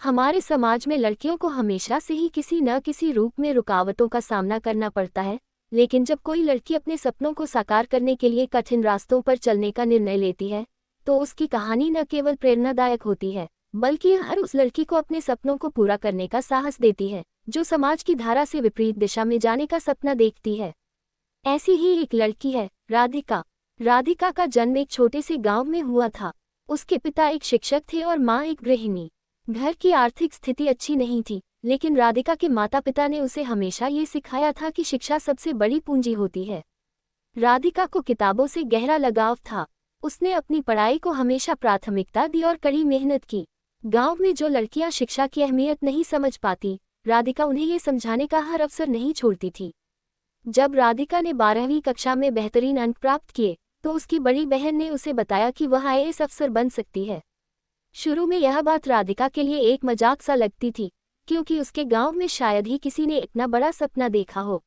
हमारे समाज में लड़कियों को हमेशा से ही किसी न किसी रूप में रुकावटों का सामना करना पड़ता है, लेकिन जब कोई लड़की अपने सपनों को साकार करने के लिए कठिन रास्तों पर चलने का निर्णय लेती है, तो उसकी कहानी न केवल प्रेरणादायक होती है, बल्कि हर उस लड़की को अपने सपनों को पूरा करने का साहस देती है, जो समाज की धारा से विपरीत दिशा में जाने का सपना देखती है। ऐसी ही एक लड़की है राधिका। राधिका का जन्म एक छोटे से गांव में हुआ था। उसके पिता एक शिक्षक थे और माँ एक गृहिणी। घर की आर्थिक स्थिति अच्छी नहीं थी, लेकिन राधिका के माता पिता ने उसे हमेशा ये सिखाया था कि शिक्षा सबसे बड़ी पूंजी होती है। राधिका को किताबों से गहरा लगाव था। उसने अपनी पढ़ाई को हमेशा प्राथमिकता दी और कड़ी मेहनत की। गांव में जो लड़कियां शिक्षा की अहमियत नहीं समझ पाती, राधिका उन्हें ये समझाने का हर अवसर नहीं छोड़ती थी। जब राधिका ने 12वीं कक्षा में बेहतरीन अंक प्राप्त किए, तो उसकी बड़ी बहन ने उसे बताया कि वह आईएएस अफसर बन सकती है। शुरू में यह बात राधिका के लिए एक मजाक सा लगती थी, क्योंकि उसके गांव में शायद ही किसी ने इतना बड़ा सपना देखा हो।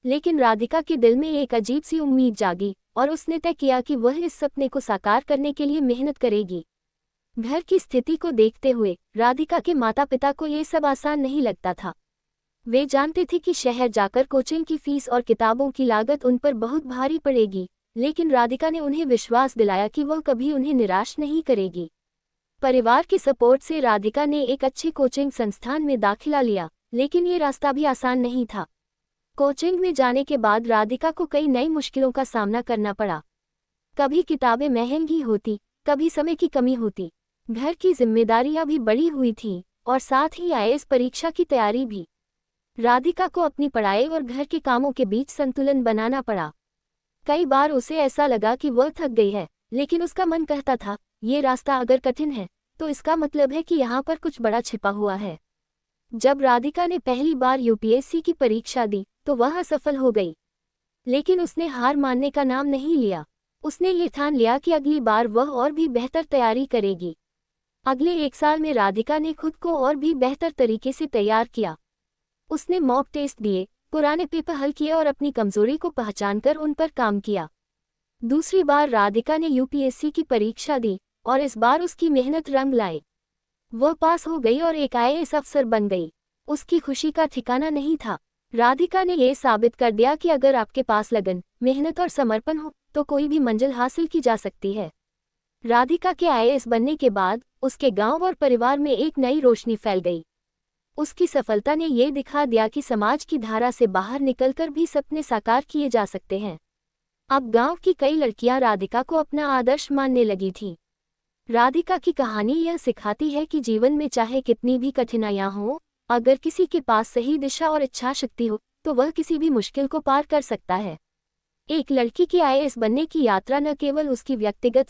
लेकिन राधिका के दिल में एक अजीब सी उम्मीद जागी और उसने तय किया कि वह इस सपने को साकार करने के लिए मेहनत करेगी। घर की स्थिति को देखते हुए राधिका के माता पिता को ये सब आसान नहीं लगता था। वे जानते थे कि शहर जाकर कोचिंग की फीस और किताबों की लागत उन पर बहुत भारी पड़ेगी, लेकिन राधिका ने उन्हें विश्वास दिलाया कि वह कभी उन्हें निराश नहीं करेगी। परिवार के सपोर्ट से राधिका ने एक अच्छे कोचिंग संस्थान में दाखिला लिया, लेकिन ये रास्ता भी आसान नहीं था। कोचिंग में जाने के बाद राधिका को कई नई मुश्किलों का सामना करना पड़ा। कभी किताबें महंगी होती, कभी समय की कमी होती, घर की जिम्मेदारियां भी बड़ी हुई थीं और साथ ही आईएएस परीक्षा की तैयारी भी। राधिका को अपनी पढ़ाई और घर के कामों के बीच संतुलन बनाना पड़ा। कई बार उसे ऐसा लगा कि वह थक गई है, लेकिन उसका मन कहता था, ये रास्ता अगर कठिन है, तो इसका मतलब है कि यहाँ पर कुछ बड़ा छिपा हुआ है। जब राधिका ने पहली बार यूपीएससी की परीक्षा दी, तो वह असफल हो गई। लेकिन उसने हार मानने का नाम नहीं लिया। उसने ये ठान लिया कि अगली बार वह और भी बेहतर तैयारी करेगी। अगले 1 साल में राधिका ने खुद को और भी बेहतर तरीके से तैयार किया। उसने मॉक टेस्ट दिए, पुराने पेपर हल किए और अपनी कमजोरी को पहचानकर उन पर काम किया। दूसरी बार राधिका ने यूपीएससी की परीक्षा दी और इस बार उसकी मेहनत रंग लाई। वह पास हो गई और एक आईएएस अफसर बन गई। उसकी खुशी का ठिकाना नहीं था। राधिका ने यह साबित कर दिया कि अगर आपके पास लगन, मेहनत और समर्पण हो, तो कोई भी मंजिल हासिल की जा सकती है। राधिका के आईएएस बनने के बाद उसके गांव और परिवार में एक नई रोशनी फैल गई। उसकी सफलता ने यह दिखा दिया कि समाज की धारा से बाहर निकलकर भी सपने साकार किए जा सकते हैं। अब गांव की कई लड़कियां राधिका को अपना आदर्श मानने लगी थीं। राधिका की कहानी यह सिखाती है कि जीवन में चाहे कितनी भी कठिनाइयां हों, अगर किसी के पास सही दिशा और इच्छा शक्ति हो, तो वह किसी भी मुश्किल को पार कर सकता है। एक लड़की की आईएएस बनने की यात्रा न केवल उसकी व्यक्तिगत